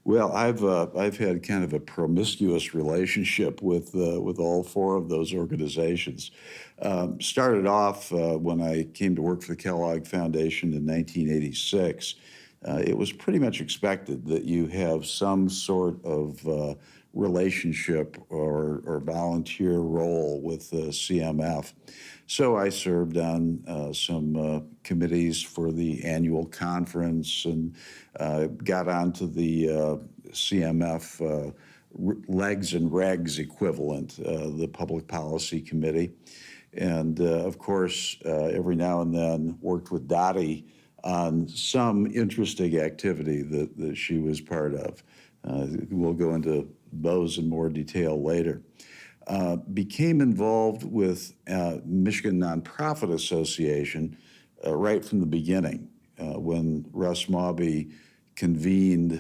Well, I've had kind of a promiscuous relationship with all four of those organizations. Started off when I came to work for the Kellogg Foundation in 1986. It was pretty much expected that you have some sort of relationship or volunteer role with the CMF. So I served on some committees for the annual conference and got onto the CMF legs and regs equivalent, the Public Policy Committee. And of course, every now and then worked with Dottie on some interesting activity that she was part of. We'll go into those in more detail later. Became involved with Michigan Nonprofit Association right from the beginning when Russ Mawby convened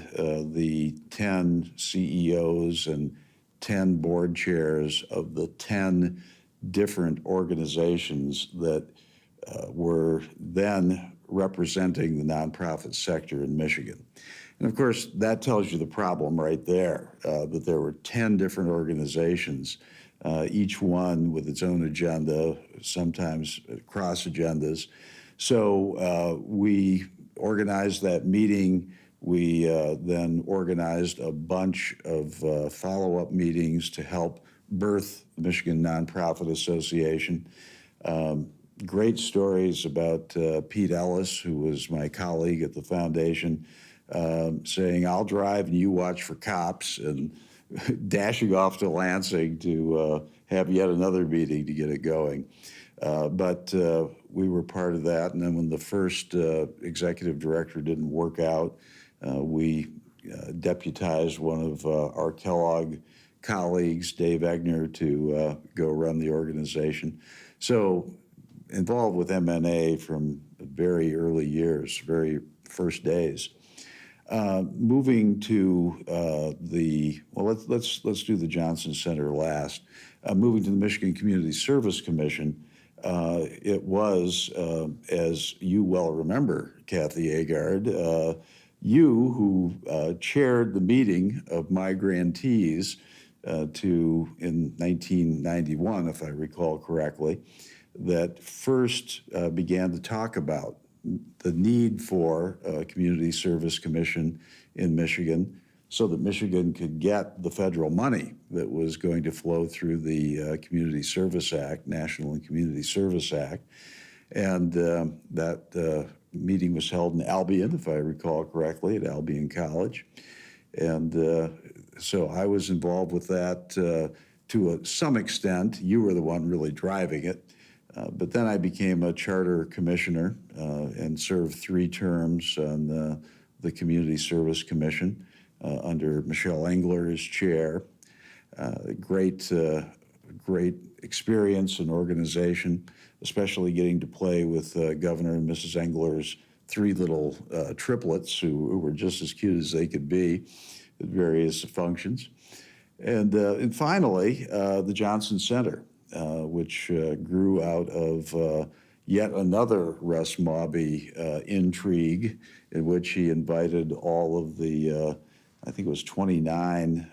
the 10 CEOs and 10 board chairs of the 10 different organizations that were then representing the nonprofit sector in Michigan. And of course, that tells you the problem right there, that there were 10 different organizations, each one with its own agenda, sometimes cross agendas. So we organized that meeting. We then organized a bunch of follow-up meetings to help birth the Michigan Nonprofit Association. Great stories about Pete Ellis, who was my colleague at the foundation, saying, "I'll drive and you watch for cops," and dashing off to Lansing to have yet another meeting to get it going. But we were part of that. And then when the first executive director didn't work out, we deputized one of our Kellogg colleagues, Dave Egner, to go run the organization. So involved with MNA from very early years, very first days. Moving to let's do the Johnson Center last. Moving to the Michigan Community Service Commission, it was, as you well remember, Kathy Agard, you who chaired the meeting of my grantees in 1991, if I recall correctly, that first began to talk about the need for a community service commission in Michigan so that Michigan could get the federal money that was going to flow through the Community Service Act, National and Community Service Act. And that meeting was held in Albion, if I recall correctly, at Albion College. And so I was involved with that to some extent. You were the one really driving it. But then I became a charter commissioner and served 3 terms on the Community Service Commission under Michelle Engler as chair. Great experience and organization, especially getting to play with Governor and Mrs. Engler's 3 little triplets who were just as cute as they could be at various functions. And finally, the Johnson Center, which grew out of yet another Russ Mawby intrigue in which he invited all of the, I think it was 29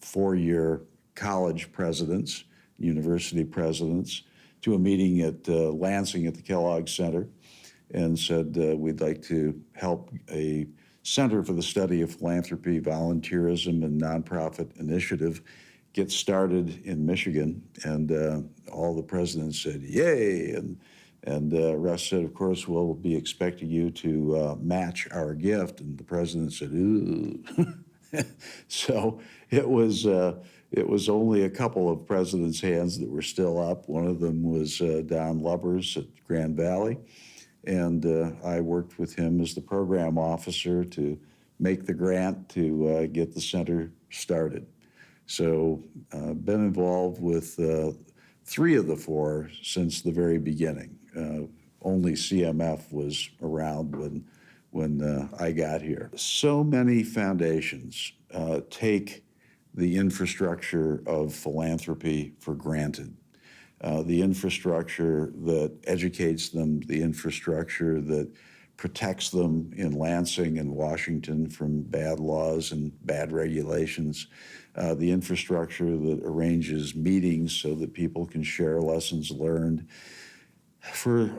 4-year college presidents, university presidents, to a meeting at Lansing at the Kellogg Center and said, we'd like to help a Center for the Study of Philanthropy, Volunteerism, and Nonprofit Initiative get started in Michigan. And all the presidents said, yay. And Russ said, of course, we'll be expecting you to match our gift. And the president said, ooh. So it was only a couple of presidents' hands that were still up. One of them was Don Lubbers at Grand Valley. And I worked with him as the program officer to make the grant to get the center started. So been involved with 3 of the 4 since the very beginning. Only CMF was around when I got here. So many foundations take the infrastructure of philanthropy for granted. The infrastructure that educates them, the infrastructure that protects them in Lansing and Washington from bad laws and bad regulations, the infrastructure that arranges meetings so that people can share lessons learned. For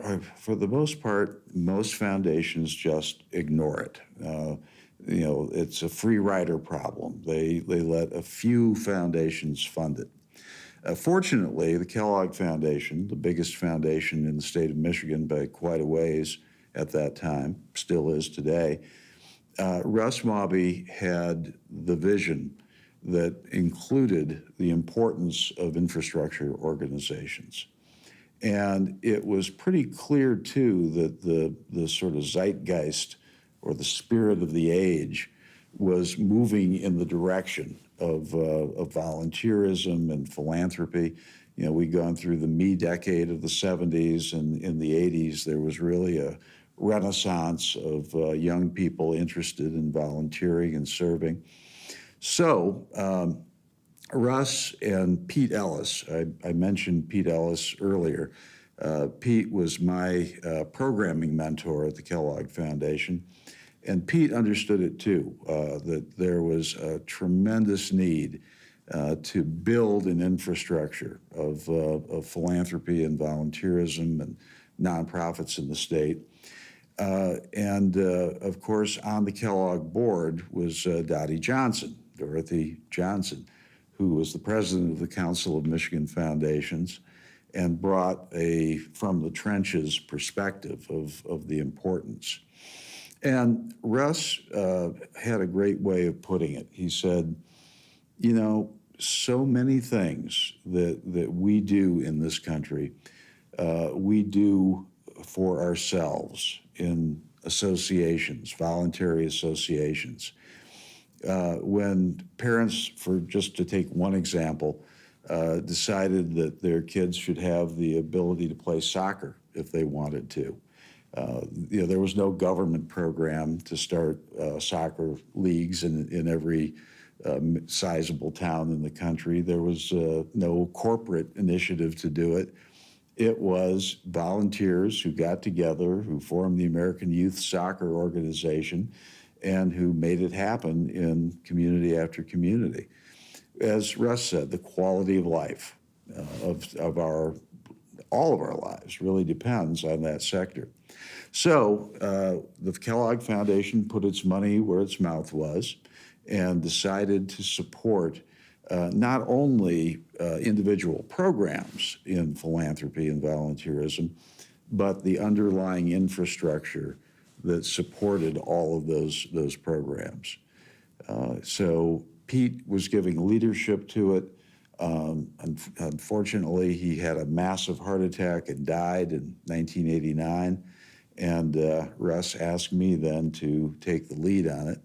the most part, most foundations just ignore it. It's a free rider problem. They let a few foundations fund it. Fortunately, the Kellogg Foundation, the biggest foundation in the state of Michigan by quite a ways at that time, still is today, Russ Mobby had the vision that included the importance of infrastructure organizations. And it was pretty clear, too, that the sort of zeitgeist or the spirit of the age was moving in the direction of volunteerism and philanthropy. We'd gone through the me decade of the 70s, and in the 80s, there was really a renaissance of young people interested in volunteering and serving. So Russ and Pete Ellis, I mentioned Pete Ellis earlier. Pete was my programming mentor at the Kellogg Foundation. And Pete understood it too, that there was a tremendous need to build an infrastructure of philanthropy and volunteerism and nonprofits in the state. Of course, on the Kellogg board was Dorothy Johnson, who was the president of the Council of Michigan Foundations and brought a from the trenches perspective of the importance. And Russ had a great way of putting it. He said, so many things that we do in this country, we do for ourselves in associations, voluntary associations. When parents, just to take one example, decided that their kids should have the ability to play soccer if they wanted to. There was no government program to start soccer leagues in every sizable town in the country. There was no corporate initiative to do it. It was volunteers who got together, who formed the American Youth Soccer Organization, and who made it happen in community after community. As Russ said, the quality of life of all of our lives really depends on that sector. So the Kellogg Foundation put its money where its mouth was and decided to support not only individual programs in philanthropy and volunteerism, but the underlying infrastructure that supported all of those programs. So Pete was giving leadership to it. Unfortunately, he had a massive heart attack and died in 1989. And Russ asked me then to take the lead on it.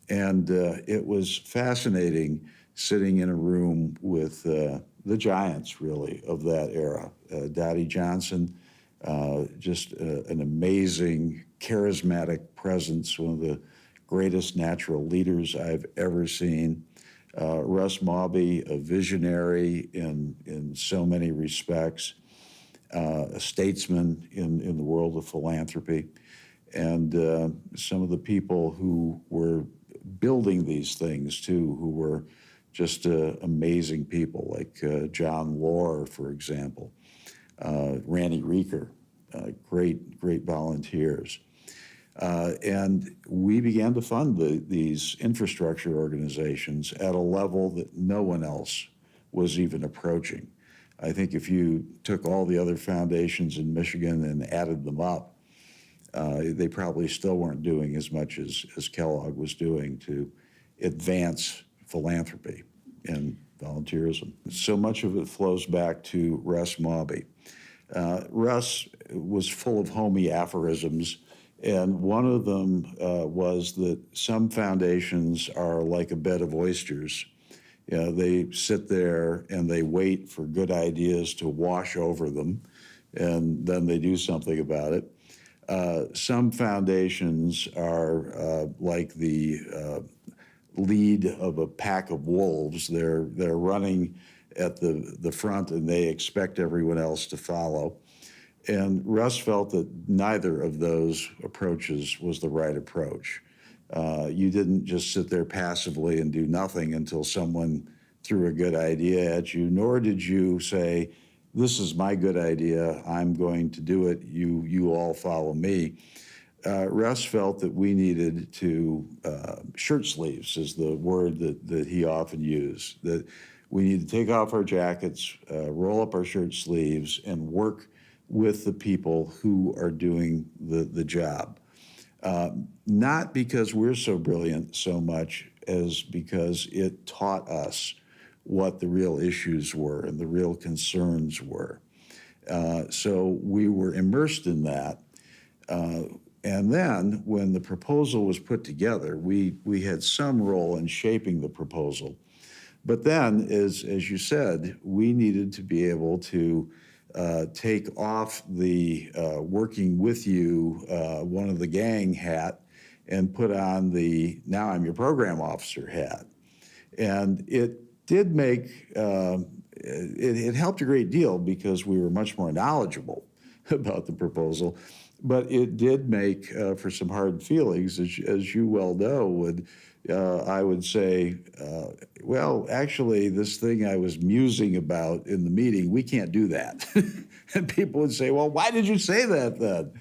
And it was fascinating sitting in a room with the giants, really, of that era. Dottie Johnson, just an amazing, charismatic presence, one of the greatest natural leaders I've ever seen. Russ Mobby, a visionary in so many respects, a statesman in the world of philanthropy, and some of the people who were building these things too, who were just amazing people, like John Lohr, for example, Randy Rieker, great volunteers. And we began to fund these infrastructure organizations at a level that no one else was even approaching. I think if you took all the other foundations in Michigan and added them up, they probably still weren't doing as much as Kellogg was doing to advance philanthropy and volunteerism. So much of it flows back to Russ Mobby. Russ was full of homey aphorisms, and one of them was that some foundations are like a bed of oysters. They sit there and they wait for good ideas to wash over them, and then they do something about it. Some foundations are like the lead of a pack of wolves. They're running at the front and they expect everyone else to follow. And Russ felt that neither of those approaches was the right approach. You didn't just sit there passively and do nothing until someone threw a good idea at you, nor did you say, this is my good idea, I'm going to do it, you all follow me. Russ felt that we needed to, shirt sleeves is the word that he often used, that we need to take off our jackets, roll up our shirt sleeves, and work with the people who are doing the job. Not because we're so brilliant so much as because it taught us what the real issues were and the real concerns were. So we were immersed in that. And then when the proposal was put together, we had some role in shaping the proposal. But then, as you said, we needed to be able to take off the working with you, one of the gang hat, and put on the now I'm your program officer hat. And it did make, it helped a great deal because we were much more knowledgeable about the proposal. But it did make for some hard feelings, as you well know. I would say, well, actually, this thing I was musing about in the meeting, we can't do that. And people would say, well, why did you say that then?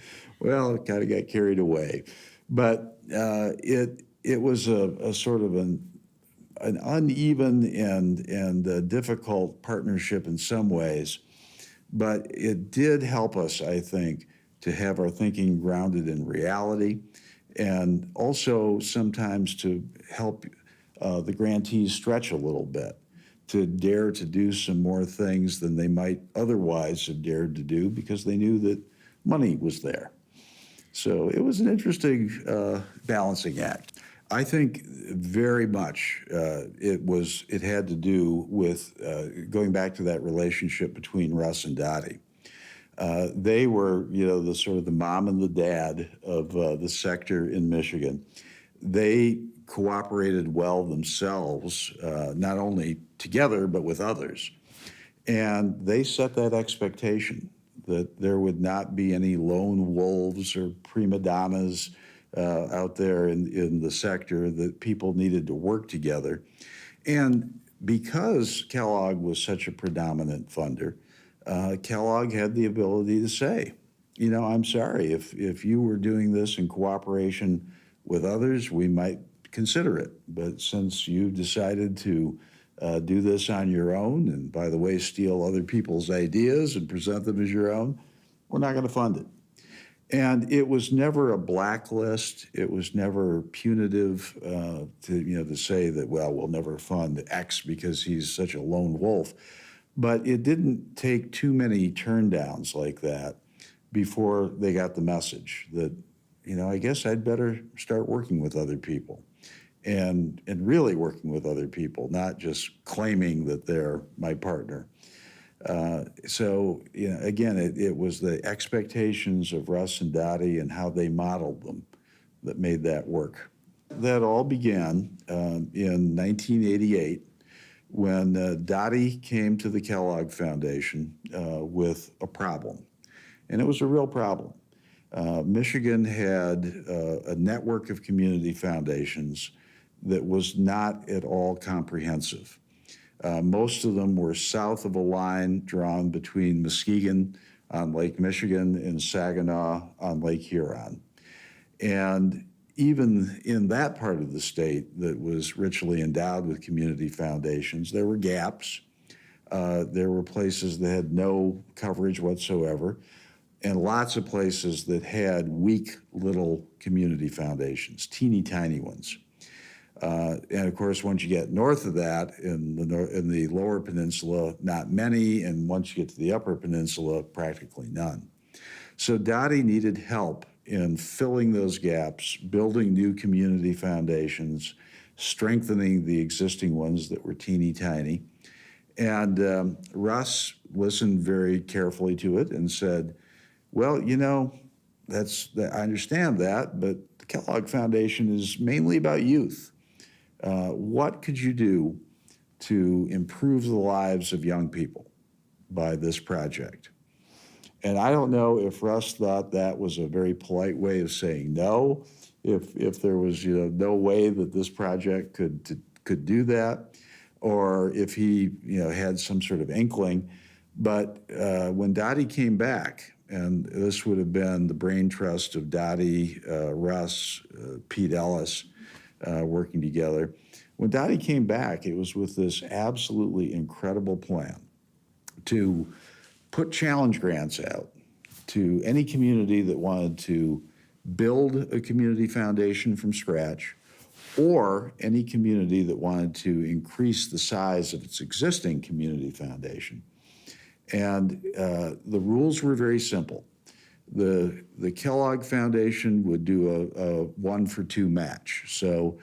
Well, it kind of got carried away. But it was a sort of an uneven and difficult partnership in some ways. But it did help us, I think, to have our thinking grounded in reality, and also sometimes to help the grantees stretch a little bit, to dare to do some more things than they might otherwise have dared to do because they knew that money was there. So it was an interesting balancing act. I think very much it had to do with going back to that relationship between Russ and Dottie. They were, the sort of the mom and the dad of the sector in Michigan. They cooperated well themselves, not only together, but with others. And they set that expectation that there would not be any lone wolves or prima donnas out there in the sector, that people needed to work together. And because Kellogg was such a predominant funder, Kellogg had the ability to say, I'm sorry, if you were doing this in cooperation with others, we might consider it. But since you decided to do this on your own, and by the way, steal other people's ideas and present them as your own, we're not going to fund it. And it was never a blacklist. It was never punitive to say that, well, we'll never fund X because he's such a lone wolf. But it didn't take too many turndowns like that before they got the message that, I guess I'd better start working with other people and really working with other people, not just claiming that they're my partner. So, again, it was the expectations of Russ and Dottie and how they modeled them that made that work. That all began in 1988 when Dottie came to the Kellogg Foundation with a problem. And it was a real problem. Michigan had a network of community foundations that was not at all comprehensive. Most of them were south of a line drawn between Muskegon on Lake Michigan and Saginaw on Lake Huron. And even in that part of the state that was richly endowed with community foundations, there were gaps. There were places that had no coverage whatsoever, and lots of places that had weak little community foundations, teeny tiny ones. And of course, once you get north of that, in the lower peninsula, not many, and once you get to the upper peninsula, practically none. So Dottie needed help in filling those gaps, building new community foundations, strengthening the existing ones that were teeny tiny. And Russ listened very carefully to it and said, well, I understand that, but the Kellogg Foundation is mainly about youth. What could you do to improve the lives of young people by this project? And I don't know if Russ thought that was a very polite way of saying no, if there was no way that this project could do that, or if he had some sort of inkling. But when Dottie came back, and this would have been the brain trust of Dottie, Russ, Pete Ellis, working together. When Dottie came back, it was with this absolutely incredible plan to put challenge grants out to any community that wanted to build a community foundation from scratch, or any community that wanted to increase the size of its existing community foundation. And the rules were very simple. The Kellogg Foundation would do a 1-for-2 match. So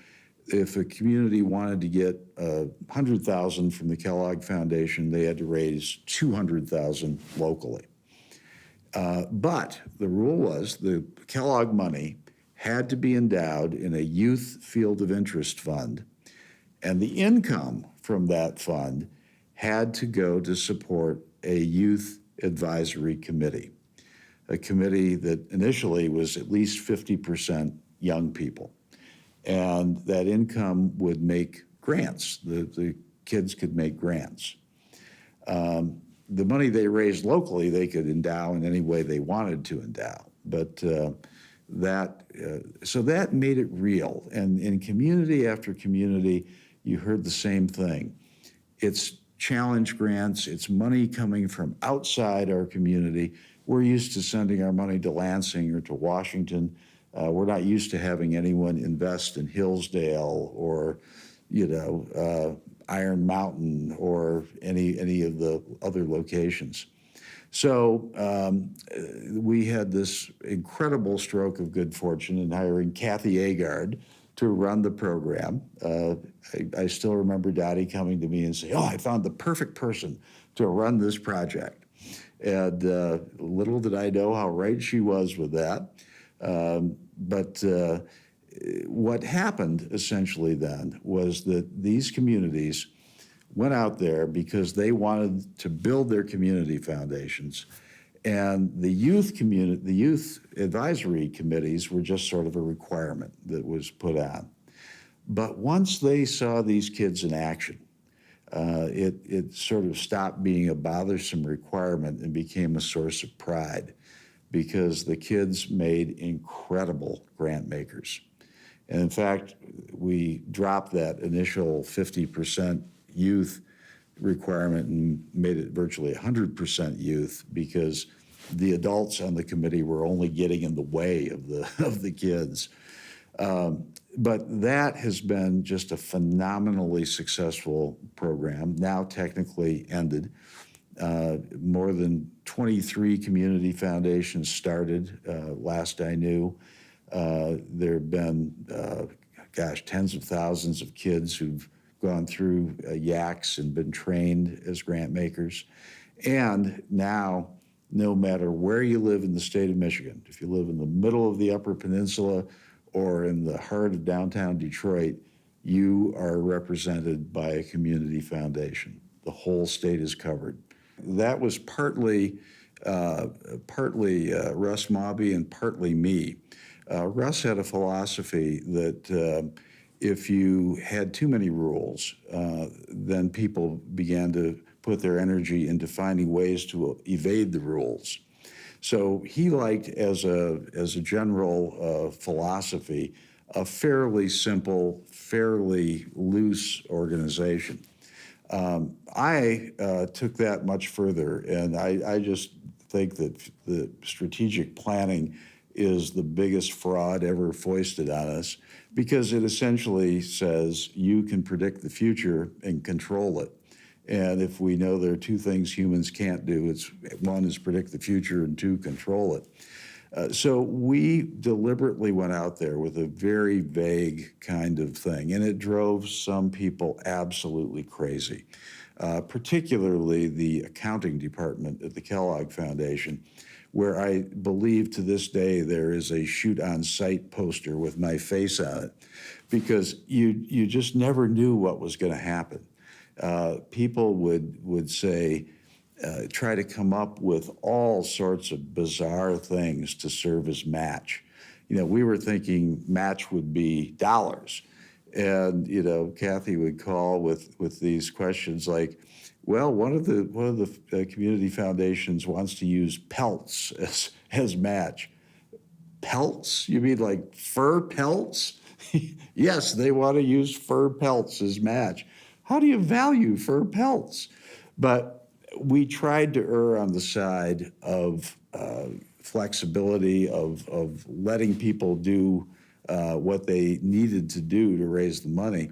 if a community wanted to get $100,000 from the Kellogg Foundation, they had to raise $200,000 locally. But the rule was the Kellogg money had to be endowed in a youth field of interest fund, and the income from that fund had to go to support a youth advisory committee, a committee that initially was at least 50% young people. And that income would make grants. The kids could make grants. The money they raised locally, they could endow in any way they wanted to endow. But so that made it real. And in community after community, you heard the same thing. It's challenge grants, it's money coming from outside our community. We're used to sending our money to Lansing or to Washington. We're not used to having anyone invest in Hillsdale or, Iron Mountain or any of the other locations. So we had this incredible stroke of good fortune in hiring Kathy Agard to run the program. I still remember Dottie coming to me and saying, "Oh, I found the perfect person to run this project." And little did I know how right she was with that. But what happened essentially then was that these communities went out there because they wanted to build their community foundations, and the youth advisory committees were just sort of a requirement that was put on. But once they saw these kids in action, it sort of stopped being a bothersome requirement and became a source of pride, because the kids made incredible grant makers. And in fact, we dropped that initial 50% youth requirement and made it virtually 100% youth, because the adults on the committee were only getting in the way of the kids. But that has been just a phenomenally successful program, now technically ended. More than 23 community foundations started, last I knew. There have been, tens of thousands of kids who've gone through YACs and been trained as grant makers. And now, no matter where you live in the state of Michigan, if you live in the middle of the Upper Peninsula or in the heart of downtown Detroit, you are represented by a community foundation. The whole state is covered. That was partly Russ Mobby and partly me. Russ had a philosophy that if you had too many rules, then people began to put their energy into finding ways to evade the rules. So he liked, as a general philosophy, a fairly simple, fairly loose organization. I took that much further, and I just think that the strategic planning is the biggest fraud ever foisted on us, because it essentially says you can predict the future and control it. And if we know there are two things humans can't do, it's one is predict the future and two, control it. So we deliberately went out there with a very vague kind of thing, and it drove some people absolutely crazy, particularly the accounting department at the Kellogg Foundation, where I believe to this day there is a shoot on sight poster with my face on it, because you just never knew what was going to happen. People would say, try to come up with all sorts of bizarre things to serve as match. We were thinking match would be dollars. And, Kathy would call with these questions like, well, one of the community foundations wants to use pelts as match. Pelts? You mean like fur pelts? Yes, they want to use fur pelts as match. How do you value fur pelts? But we tried to err on the side of flexibility, of letting people do what they needed to do to raise the money.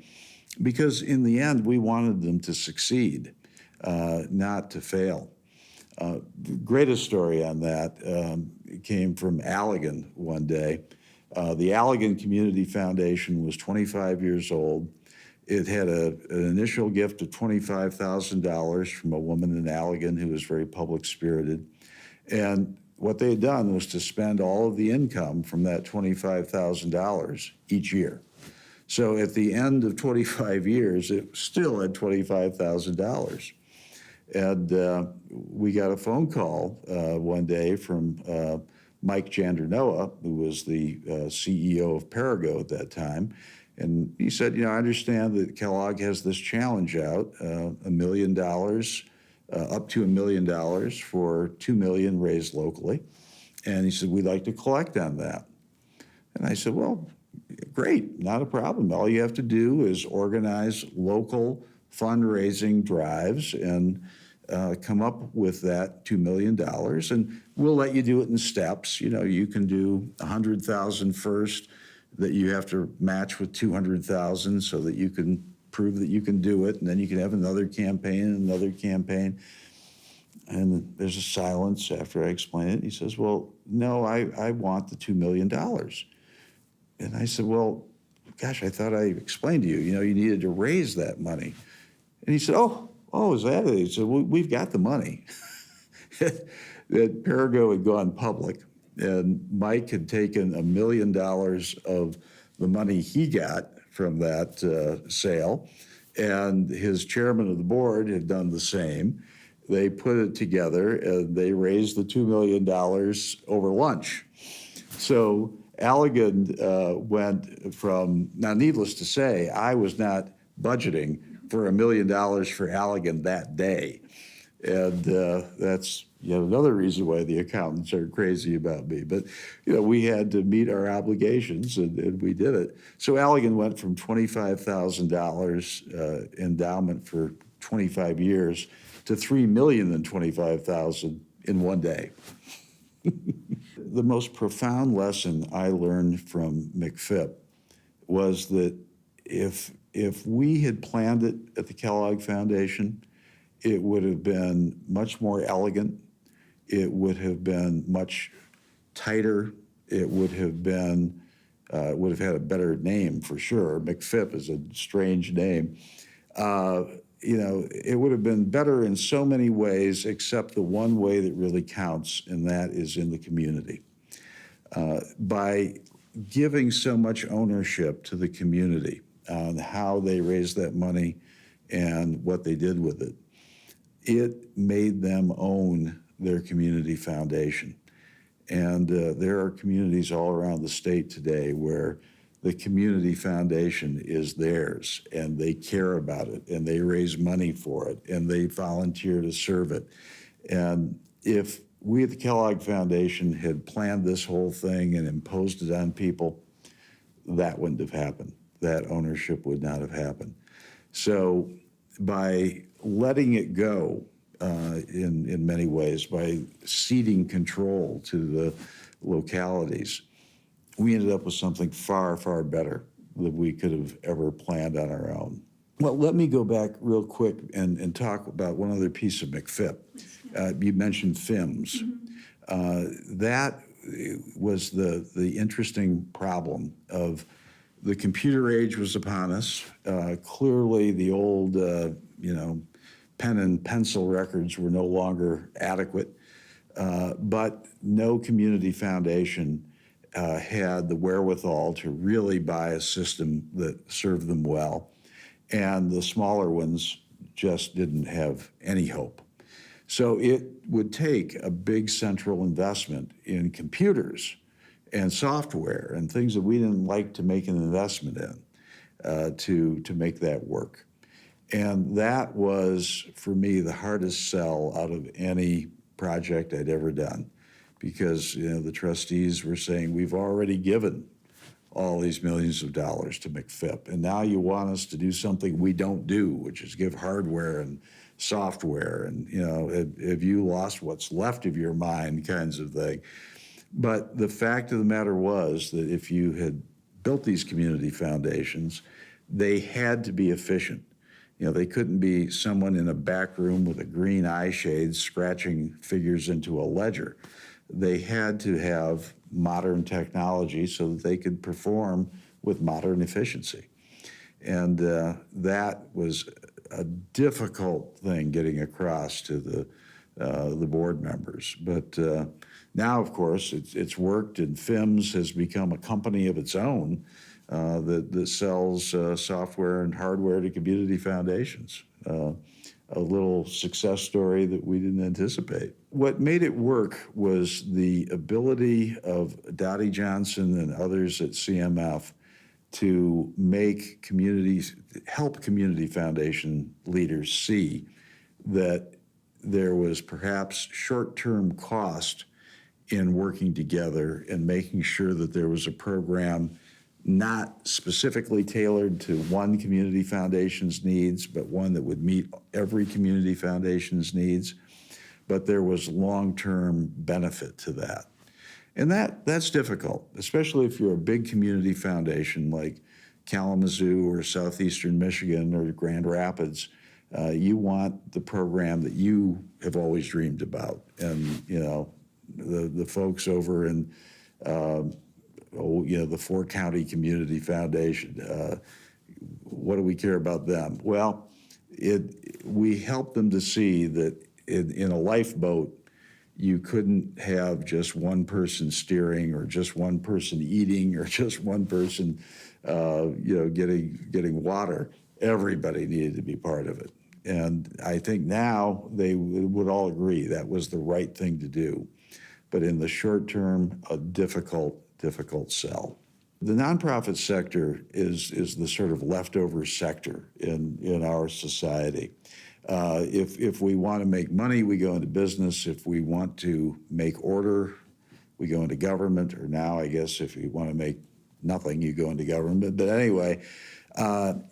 Because in the end, we wanted them to succeed, not to fail. The greatest story on that came from Allegan one day. The Allegan Community Foundation was 25 years old. It had an initial gift of $25,000 from a woman in Allegan who was very public-spirited. And what they had done was to spend all of the income from that $25,000 each year. So at the end of 25 years, it still had $25,000. And we got a phone call one day from Mike Jandernoa, who was the CEO of Perigo at that time. And he said, I understand that Kellogg has this challenge out, $1 million, up to $1 million for $2 million raised locally. And he said, we'd like to collect on that. And I said, well, great, not a problem. All you have to do is organize local fundraising drives and come up with that $2 million, and we'll let you do it in steps. You can do $100,000 first, that you have to match with $200,000 so that you can prove that you can do it, and then you can have another campaign and another campaign. And there's a silence after I explain it. He says, well, no, I want the $2 million. And I said, well, gosh, I thought I explained to you, you needed to raise that money. And he said, oh, is that it? He said, well, we've got the money. That Perigo had gone public, and Mike had taken $1 million of the money he got from that sale, and his chairman of the board had done the same. They put it together, and they raised the $2 million over lunch. So Allegan went from, now needless to say, I was not budgeting for $1 million for Allegan that day. And that's yet another reason why the accountants are crazy about me. But, we had to meet our obligations, and we did it. So Allegan went from $25,000 endowment for 25 years to $3,025,000 in one day. The most profound lesson I learned from McPhip was that if we had planned it at the Kellogg Foundation, it would have been much more elegant. It would have been much tighter. It would have been, would have had a better name for sure. McPhip is a strange name. It would have been better in so many ways, except the one way that really counts, and that is in the community. By giving so much ownership to the community on how they raised that money and what they did with it, it made them own their community foundation. And there are communities all around the state today where the community foundation is theirs, and they care about it, and they raise money for it, and they volunteer to serve it. And if we at the Kellogg Foundation had planned this whole thing and imposed it on people, that wouldn't have happened. That ownership would not have happened. So by letting it go in many ways, by ceding control to the localities, we ended up with something far, far better than we could have ever planned on our own. Well, let me go back real quick and talk about one other piece of McPhip. You mentioned FIMS. That was the interesting problem of the computer age was upon us. Clearly, the old, pen and pencil records were no longer adequate, but no community foundation had the wherewithal to really buy a system that served them well, and the smaller ones just didn't have any hope. So it would take a big central investment in computers and software and things that we didn't like to make an investment in to make that work. And that was, for me, the hardest sell out of any project I'd ever done, because the trustees were saying, we've already given all these millions of dollars to McPhip, and now you want us to do something we don't do, which is give hardware and software, and have you lost what's left of your mind, kinds of thing. But the fact of the matter was that if you had built these community foundations, they had to be efficient. They couldn't be someone in a back room with a green eye shade scratching figures into a ledger. They had to have modern technology so that they could perform with modern efficiency. And that was a difficult thing getting across to the board members. But now, of course, it's worked, and FIMS has become a company of its own that sells software and hardware to community foundations. A little success story that we didn't anticipate. What made it work was the ability of Dottie Johnson and others at CMF to help community foundation leaders see that there was perhaps short-term cost in working together and making sure that there was a program not specifically tailored to one community foundation's needs, but one that would meet every community foundation's needs. But there was long-term benefit to that. And that's difficult, especially if you're a big community foundation like Kalamazoo or Southeastern Michigan or Grand Rapids. You want the program that you have always dreamed about. And, the folks over in the four-county community foundation. What do we care about them? Well, we help them to see that in a lifeboat, you couldn't have just one person steering or just one person eating or just one person, getting water. Everybody needed to be part of it. And I think now they would all agree that was the right thing to do. But in the short term, a difficult sell. The nonprofit sector is the sort of leftover sector in our society. If we want to make money, we go into business. If we want to make order, we go into government. Or now, I guess, if you want to make nothing, you go into government. But anyway,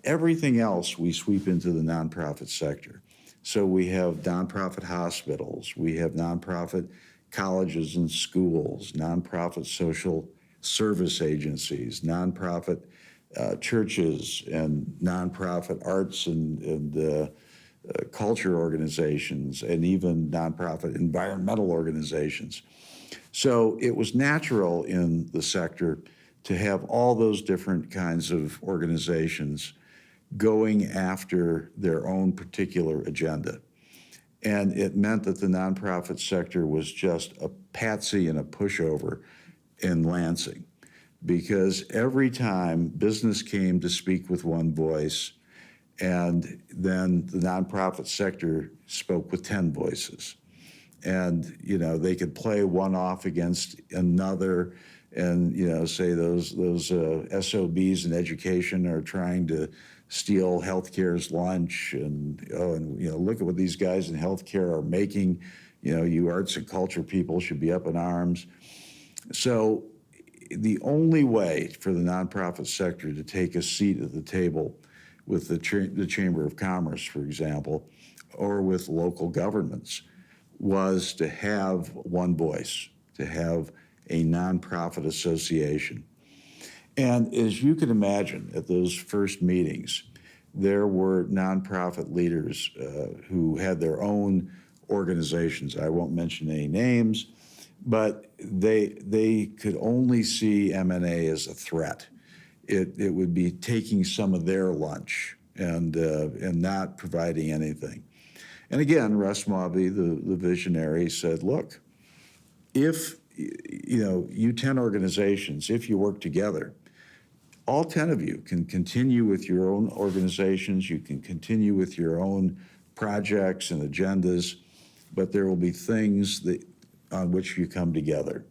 everything else we sweep into the nonprofit sector. So we have nonprofit hospitals. We have nonprofit colleges and schools, nonprofit social service agencies, nonprofit churches, and nonprofit arts and culture organizations, and even nonprofit environmental organizations. So it was natural in the sector to have all those different kinds of organizations going after their own particular agenda. And it meant that the nonprofit sector was just a patsy and a pushover in Lansing, because every time business came to speak with one voice, and then the nonprofit sector spoke with 10 voices. And, they could play one off against another and, say those SOBs in education are trying to steal healthcare's lunch, and look at what these guys in healthcare are making. You arts and culture people should be up in arms. So the only way for the nonprofit sector to take a seat at the table with the Chamber of Commerce, for example, or with local governments, was to have one voice, to have a nonprofit association. And as you can imagine, at those first meetings, there were nonprofit leaders who had their own organizations. I won't mention any names, but they could only see M&A as a threat. It would be taking some of their lunch and not providing anything. And again, Russ Mawby, the visionary, said, look, if you 10 organizations, if you work together, all 10 of you can continue with your own organizations, you can continue with your own projects and agendas, but there will be things that on which you come together.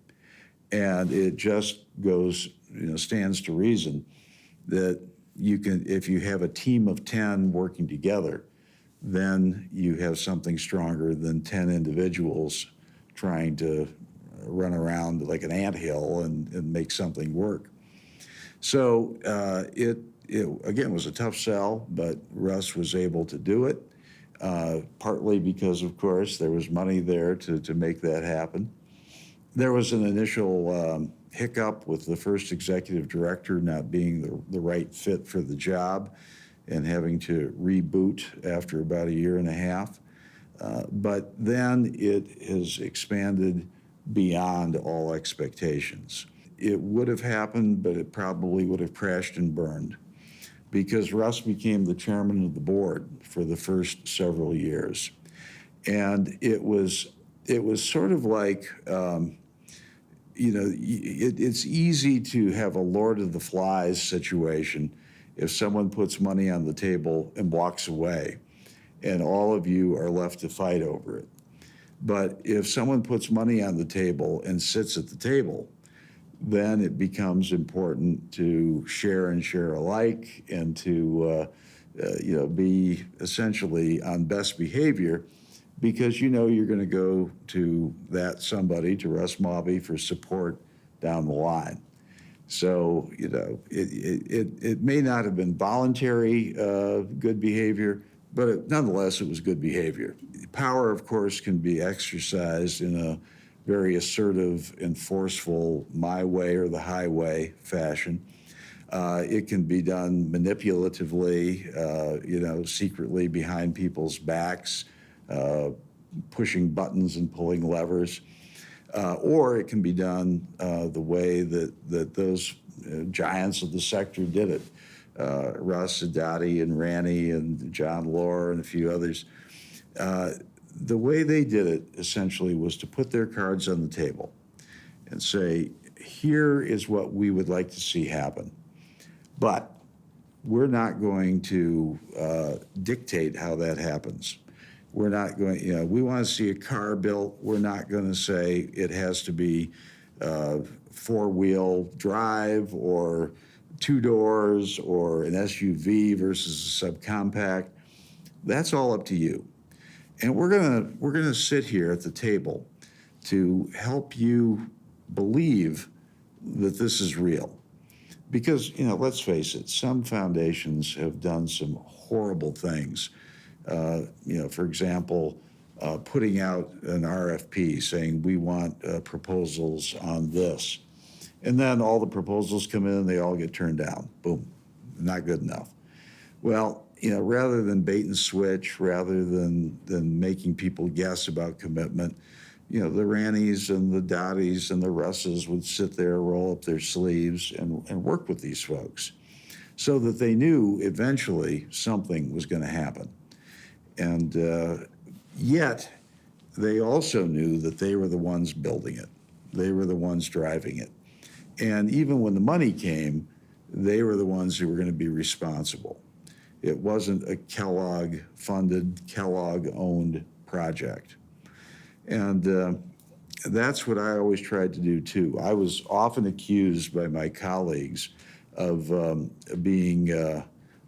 And it just goes, stands to reason that you can, if you have a team of 10 working together, then you have something stronger than 10 individuals trying to run around like an anthill and make something work. So it again was a tough sell, but Russ was able to do it, partly because, of course, there was money there to make that happen. There was an initial hiccup with the first executive director not being the right fit for the job and having to reboot after about a year and a half. But then it has expanded beyond all expectations. It would have happened, but it probably would have crashed and burned because Russ became the chairman of the board for the first several years. And it was sort of like, it's easy to have a Lord of the Flies situation if someone puts money on the table and walks away and all of you are left to fight over it. But if someone puts money on the table and sits at the table, then it becomes important to share and share alike and to be essentially on best behavior because you're going to go to that somebody, to Russ Mawby, for support down the line. So, it may not have been voluntary good behavior, but nonetheless, it was good behavior. Power, of course, can be exercised in a very assertive and forceful my way or the highway fashion. It can be done manipulatively, secretly behind people's backs, pushing buttons and pulling levers. Or it can be done the way that those giants of the sector did it. Russ, Adati, and Ranny, and John Lohr, and a few others. The way they did it, essentially, was to put their cards on the table and say, here is what we would like to see happen. But we're not going to dictate how that happens. We're not going, we want to see a car built. We're not going to say it has to be four-wheel drive or two doors or an SUV versus a subcompact. That's all up to you. And we're gonna sit here at the table to help you believe that this is real. Because, let's face it, some foundations have done some horrible things. For example, putting out an RFP saying we want proposals on this. And then all the proposals come in and they all get turned down. Boom, not good enough. Well, rather than bait and switch, rather than making people guess about commitment, the Rannys and the Dotties and the Russes would sit there, roll up their sleeves, and work with these folks so that they knew eventually something was going to happen. And yet, they also knew that they were the ones building it. They were the ones driving it. And even when the money came, they were the ones who were going to be responsible. It wasn't a Kellogg-funded, Kellogg-owned project. And that's what I always tried to do, too. I was often accused by my colleagues of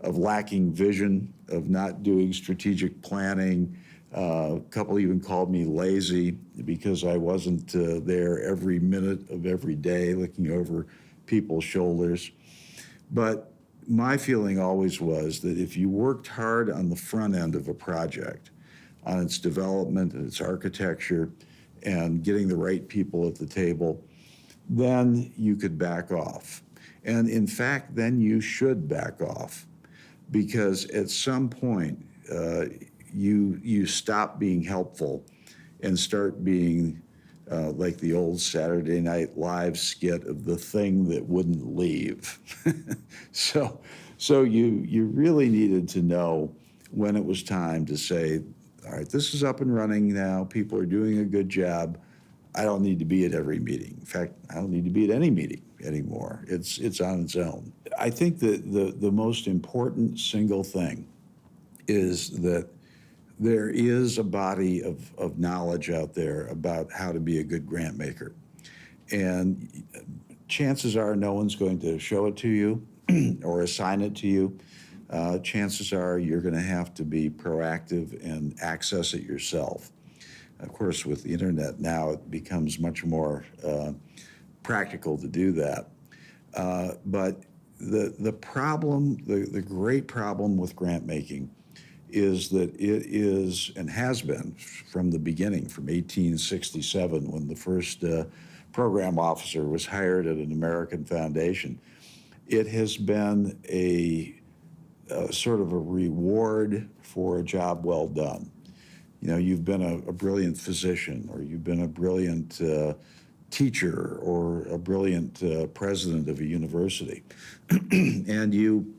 lacking vision, of not doing strategic planning. A couple even called me lazy because I wasn't there every minute of every day looking over people's shoulders. But my feeling always was that if you worked hard on the front end of a project, on its development and its architecture and getting the right people at the table, then you could back off. And in fact, then you should back off because at some point you stop being helpful and start being like the old Saturday Night Live skit of the thing that wouldn't leave. So you really needed to know when it was time to say, all right, this is up and running now. People are doing a good job. I don't need to be at every meeting. In fact, I don't need to be at any meeting anymore. It's on its own. I think that the most important single thing is that there is a body of knowledge out there about how to be a good grant maker. And chances are no one's going to show it to you or assign it to you. Chances are you're going to have to be proactive and access it yourself. Of course, with the internet now, it becomes much more practical to do that. But the problem, the great problem with grant making is that it is, and has been from the beginning, from 1867, when the first program officer was hired at an American foundation, it has been a sort of a reward for a job well done. You know, you've been a brilliant physician, or you've been a brilliant teacher, or a brilliant president of a university, and you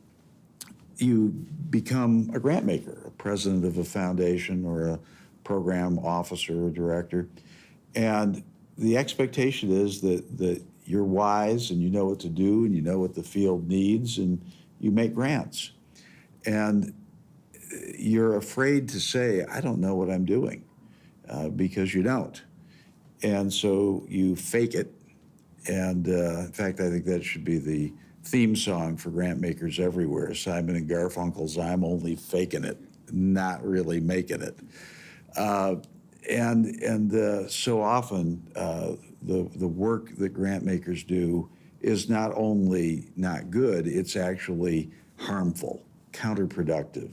become a grant maker, a president of a foundation, or a program officer or director. And the expectation is that you're wise and you know what to do and you know what the field needs, and you make grants. And you're afraid to say, I don't know what I'm doing, because you don't. And so you fake it. And in fact, I think that should be the theme song for grant makers everywhere. Simon and Garfunkel's "I'm Only Faking It, Not Really Making It." So often the work that grant makers do is not only not good, it's actually harmful, counterproductive.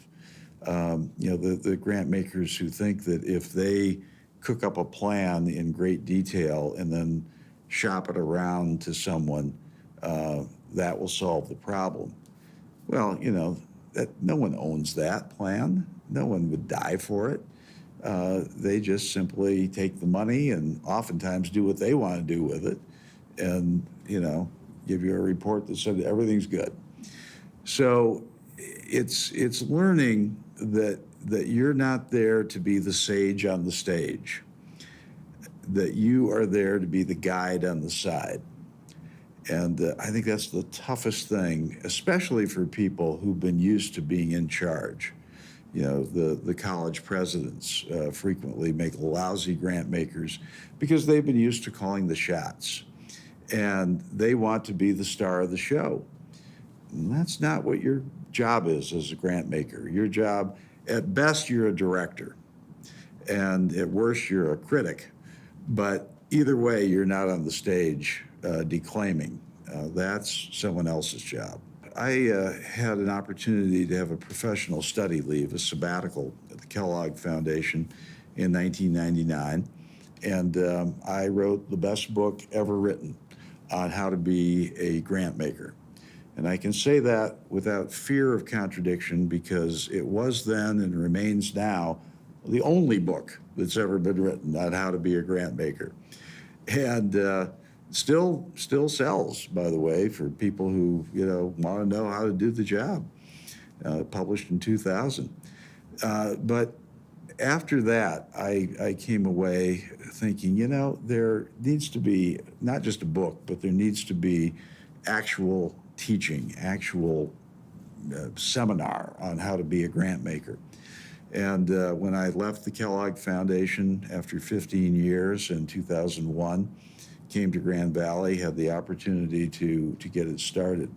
The grant makers who think that if they cook up a plan in great detail and then shop it around to someone, that will solve the problem. Well, that no one owns that plan. No one would die for it. They just simply take the money and oftentimes do what they want to do with it, and give you a report that said everything's good. So it's learning that you're not there to be the sage on the stage, that you are there to be the guide on the side. And I think that's the toughest thing, especially for people who've been used to being in charge. The college presidents frequently make lousy grant makers because they've been used to calling the shots, and they want to be the star of the show. And that's not what your job is as a grant maker. Your job, at best, you're a director, and at worst, you're a critic. But either way, you're not on the stage declaiming. That's someone else's job. I had an opportunity to have a professional study leave, a sabbatical at the Kellogg Foundation in 1999, and I wrote the best book ever written on how to be a grant maker. And I can say that without fear of contradiction, because it was then and remains now the only book that's ever been written on how to be a grant maker. And still sells, by the way, for people who want to know how to do the job. Published in 2000. But after that, I came away thinking, there needs to be not just a book, but there needs to be actual teaching, actual seminar on how to be a grant maker. And when I left the Kellogg Foundation after 15 years in 2001, came to Grand Valley, had the opportunity to get it started.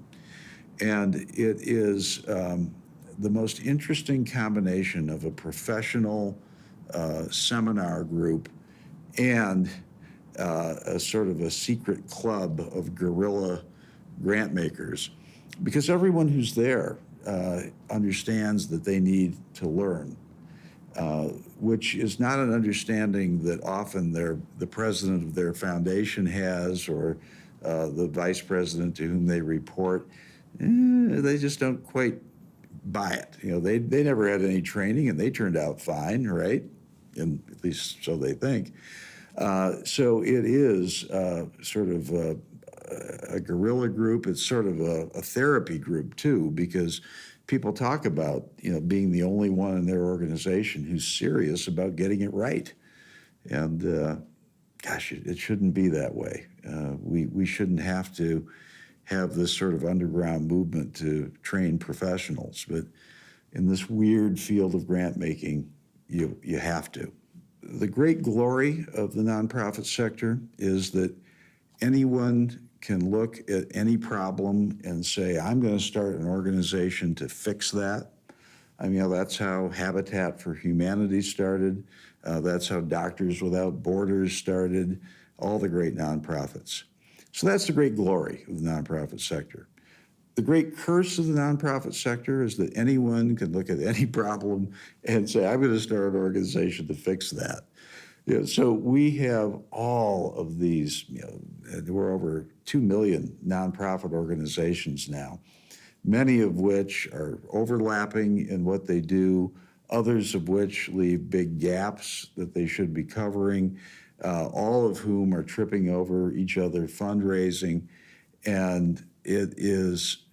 And it is the most interesting combination of a professional seminar group and a sort of a secret club of guerrilla grant makers, because everyone who's there understands that they need to learn, which is not an understanding that often the president of their foundation has, or the vice president to whom they report. They just don't quite buy it. They never had any training, and they turned out fine, right? And at least so they think. So it is sort of a guerrilla group. It's sort of a therapy group too, because people talk about being the only one in their organization who's serious about getting it right. And gosh, it shouldn't be that way. We shouldn't have to have this sort of underground movement to train professionals. But in this weird field of grant making, you have to. The great glory of the nonprofit sector is that anyone can look at any problem and say, I'm going to start an organization to fix that. I mean, that's how Habitat for Humanity started. That's how Doctors Without Borders started, all the great nonprofits. So that's the great glory of the nonprofit sector. The great curse of the nonprofit sector is that anyone can look at any problem and say, I'm going to start an organization to fix that. So we have all of these, we're over 2 million nonprofit organizations now, many of which are overlapping in what they do, others of which leave big gaps that they should be covering, all of whom are tripping over each other fundraising. And it is,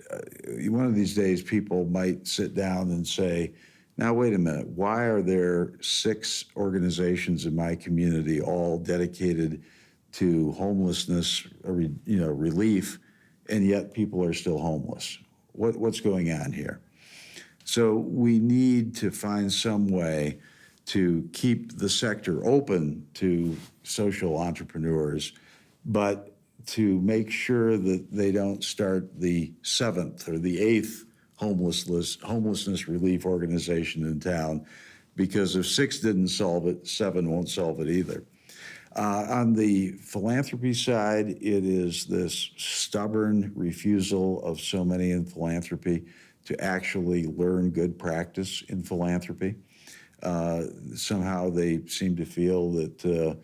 one of these days people might sit down and say, now, wait a minute, why are there 6 organizations in my community all dedicated to homelessness, relief, and yet people are still homeless? What's going on here? So we need to find some way to keep the sector open to social entrepreneurs, but to make sure that they don't start the 7th or the 8th homelessness relief organization in town, because if 6 didn't solve it, 7 won't solve it either. On the philanthropy side, it is this stubborn refusal of so many in philanthropy to actually learn good practice in philanthropy. Somehow they seem to feel that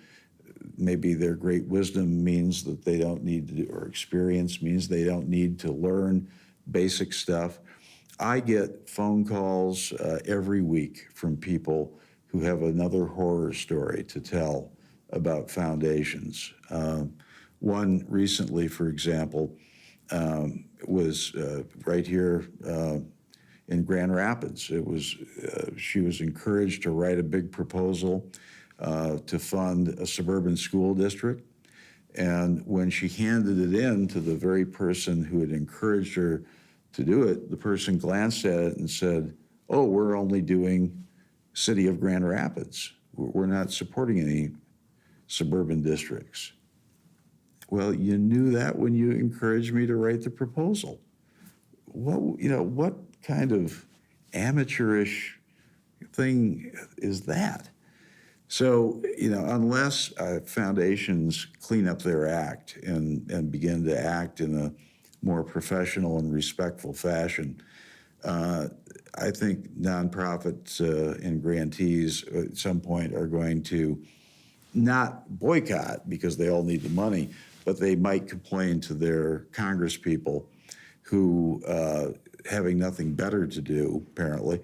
maybe their great wisdom means that they don't need to, or experience means they don't need to learn basic stuff. I get phone calls every week from people who have another horror story to tell about foundations. One recently, for example, was right here in Grand Rapids. It was she was encouraged to write a big proposal to fund a suburban school district. And when she handed it in to the very person who had encouraged her to do it, the person glanced at it and said, oh, we're only doing City of Grand Rapids. We're not supporting any suburban districts. Well, you knew that when you encouraged me to write the proposal. What kind of amateurish thing is that? So, unless foundations clean up their act and begin to act in a more professional and respectful fashion, I think nonprofits and grantees at some point are going to not boycott because they all need the money, but they might complain to their congresspeople who, having nothing better to do, apparently,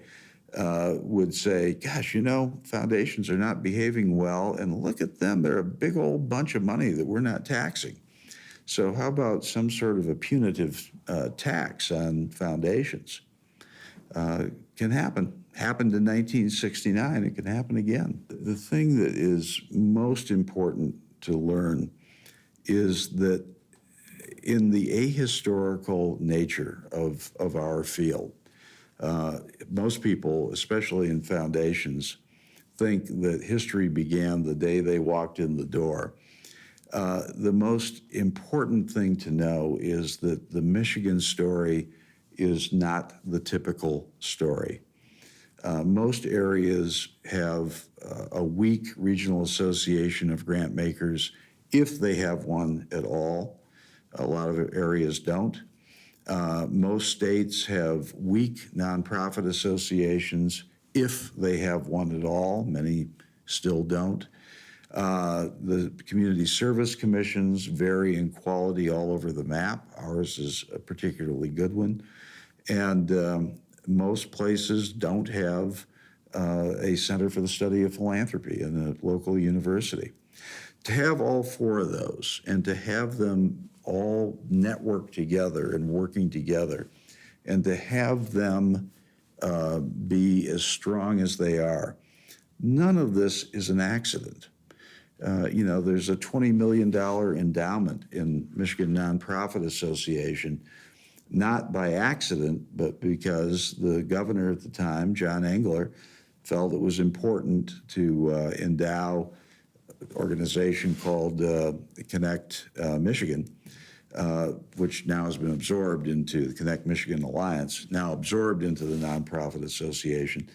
would say, gosh, foundations are not behaving well, and look at them. They're a big old bunch of money that we're not taxing. So how about some sort of a punitive tax on foundations? Can happen. Happened in 1969. It can happen again. The thing that is most important to learn is that in the ahistorical nature of our field, most people, especially in foundations, think that history began the day they walked in the door. The most important thing to know is that the Michigan story is not the typical story. Most areas have a weak regional association of grant makers, if they have one at all. A lot of areas don't. Most states have weak nonprofit associations, if they have one at all. Many still don't. The community service commissions vary in quality all over the map. Ours is a particularly good one. And most places don't have a Center for the Study of Philanthropy in a local university. To have all 4 of those and to have them all network together and working together, and to have them be as strong as they are, none of this is an accident. There's a $20 million endowment in Michigan Nonprofit Association, not by accident, but because the governor at the time, John Engler, felt it was important to endow an organization called Connect Michigan, which now has been absorbed into the Connect Michigan Alliance, now absorbed into the Nonprofit Association.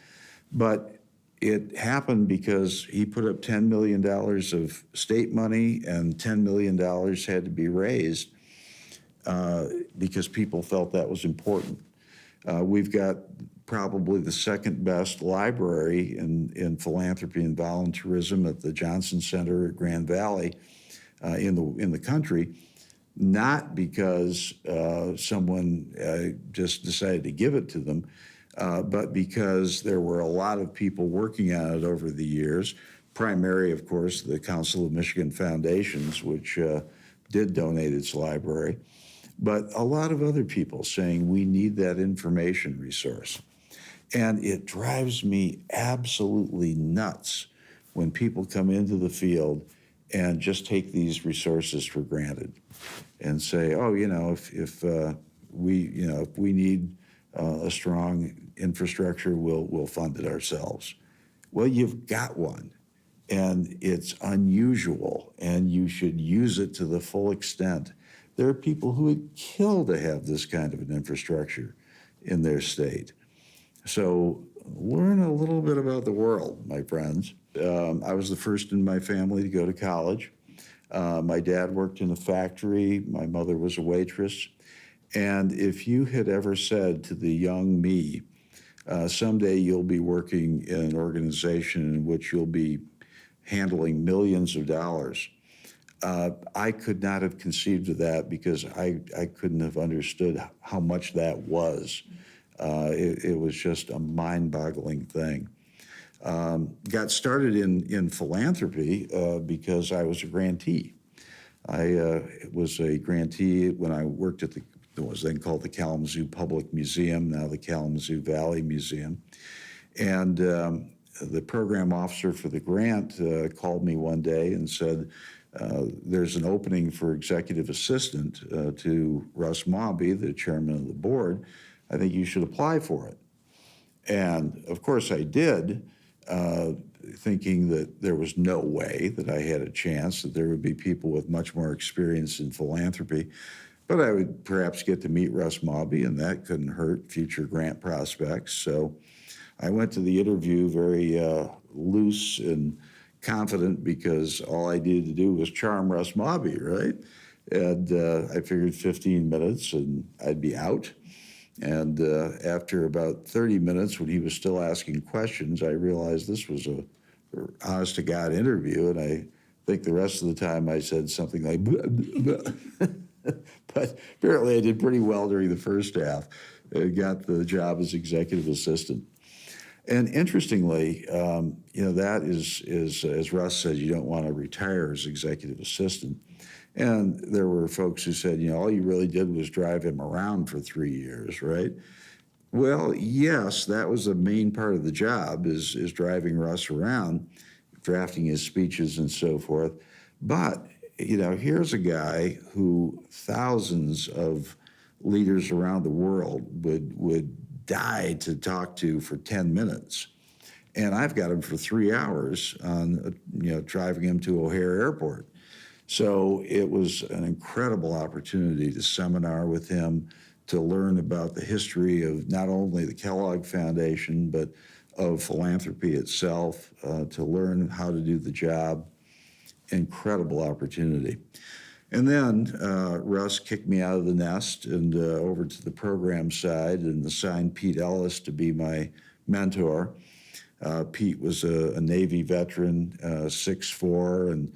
But it happened because he put up $10 million of state money, and $10 million had to be raised because people felt that was important. We've got probably the second best library in philanthropy and volunteerism at the Johnson Center at Grand Valley in the country, not because someone just decided to give it to them, but because there were a lot of people working on it over the years, primary, of course, the Council of Michigan Foundations, which did donate its library, but a lot of other people saying we need that information resource. And it drives me absolutely nuts when people come into the field and just take these resources for granted and say, oh, if we need a strong infrastructure, we'll fund it ourselves. Well, you've got one, and it's unusual, and you should use it to the full extent. There are people who would kill to have this kind of an infrastructure in their state. So learn a little bit about the world, my friends. I was the first in my family to go to college. My dad worked in a factory. My mother was a waitress. And if you had ever said to the young me, someday you'll be working in an organization in which you'll be handling millions of dollars, I could not have conceived of that because I couldn't have understood how much that was. It was just a mind-boggling thing. Got started in philanthropy because I was a grantee. I was a grantee when I worked at it was then called the Kalamazoo Public Museum, now the Kalamazoo Valley Museum. And the program officer for the grant called me one day and said, there's an opening for executive assistant to Russ Mawby, the chairman of the board. I think you should apply for it. And of course I did, thinking that there was no way that I had a chance, that there would be people with much more experience in philanthropy. But I would perhaps get to meet Russ Mawby, and that couldn't hurt future grant prospects. So I went to the interview very loose and confident because all I needed to do was charm Russ Mawby, right? And I figured 15 minutes and I'd be out. And after about 30 minutes, when he was still asking questions, I realized this was a honest-to-God interview, and I think the rest of the time I said something like, but apparently I did pretty well during the first half. I got the job as executive assistant. And interestingly, that is, as Russ said, you don't want to retire as executive assistant. And there were folks who said, all you really did was drive him around for 3 years, right? Well, yes, that was the main part of the job, is driving Russ around, drafting his speeches and so forth. But, here's a guy who thousands of leaders around the world would die to talk to for 10 minutes. And I've got him for 3 hours on, driving him to O'Hare Airport. So it was an incredible opportunity to seminar with him, to learn about the history of not only the Kellogg Foundation, but of philanthropy itself, to learn how to do the job. Incredible opportunity. And then Russ kicked me out of the nest and over to the program side and assigned Pete Ellis to be my mentor. Pete was a Navy veteran, 6'4", and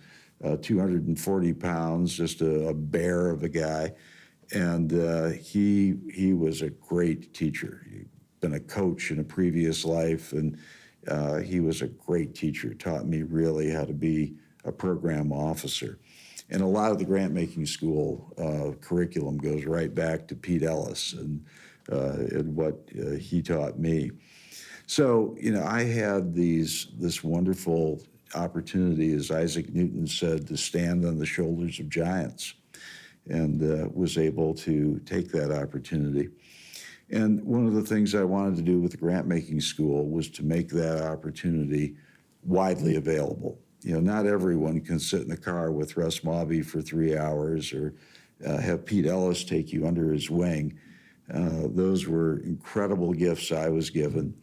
240 pounds, just a bear of a guy. And he was a great teacher. He'd been a coach in a previous life, and he was a great teacher, taught me really how to be a program officer. And a lot of the grant-making school curriculum goes right back to Pete Ellis and what he taught me. So, I had this wonderful opportunity, as Isaac Newton said, to stand on the shoulders of giants, and was able to take that opportunity. And one of the things I wanted to do with the grant-making school was to make that opportunity widely available. Not everyone can sit in the car with Russ Mobby for 3 hours or have Pete Ellis take you under his wing. Those were incredible gifts I was given.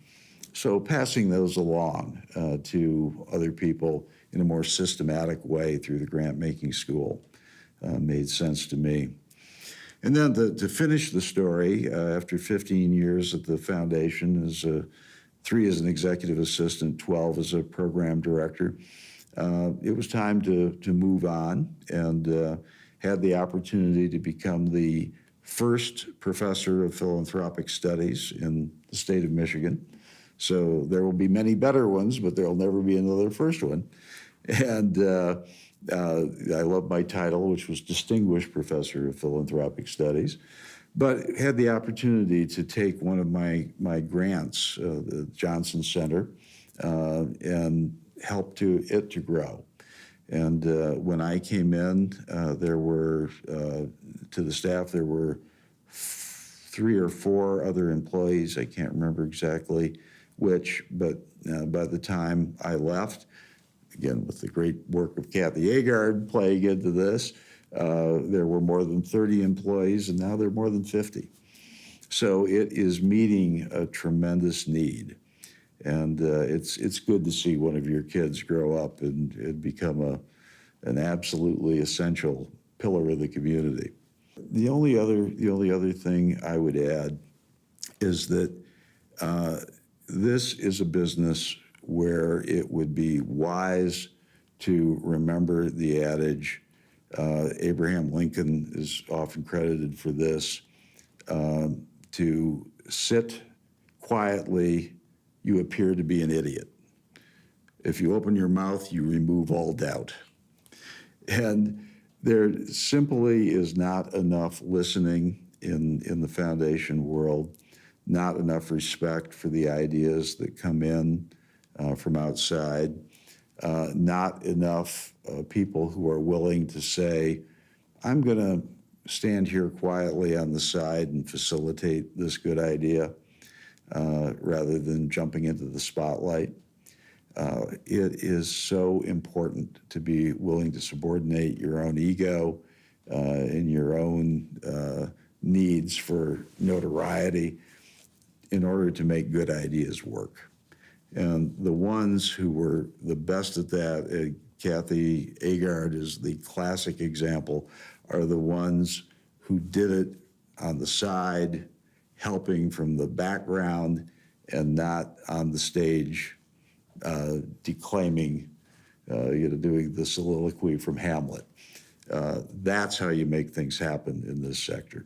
So passing those along to other people in a more systematic way through the grant-making school made sense to me. And then to finish the story, after 15 years at the foundation, 3 as an executive assistant, 12 as a program director, it was time to move on, and had the opportunity to become the first professor of philanthropic studies in the state of Michigan. So there will be many better ones, but there'll never be another first one. And I love my title, which was Distinguished Professor of Philanthropic Studies, but had the opportunity to take one of my grants, the Johnson Center, and help it to grow. And when I came in, there were, to the staff, there were 3 or 4 other employees. I can't remember exactly which, but by the time I left, again, with the great work of Kathy Agard playing into this, there were more than 30 employees, and now there are more than 50. So it is meeting a tremendous need. And it's good to see one of your kids grow up and become an absolutely essential pillar of the community. The only other thing I would add is that this is a business where it would be wise to remember the adage, Abraham Lincoln is often credited for this, to sit quietly, you appear to be an idiot. If you open your mouth, you remove all doubt. And there simply is not enough listening in the foundation world, not enough respect for the ideas that come in from outside, not enough people who are willing to say, I'm going to stand here quietly on the side and facilitate this good idea rather than jumping into the spotlight. It is so important to be willing to subordinate your own ego and your own needs for notoriety in order to make good ideas work. And the ones who were the best at that, Kathy Agard is the classic example, are the ones who did it on the side, helping from the background and not on the stage declaiming, doing the soliloquy from Hamlet. That's how you make things happen in this sector.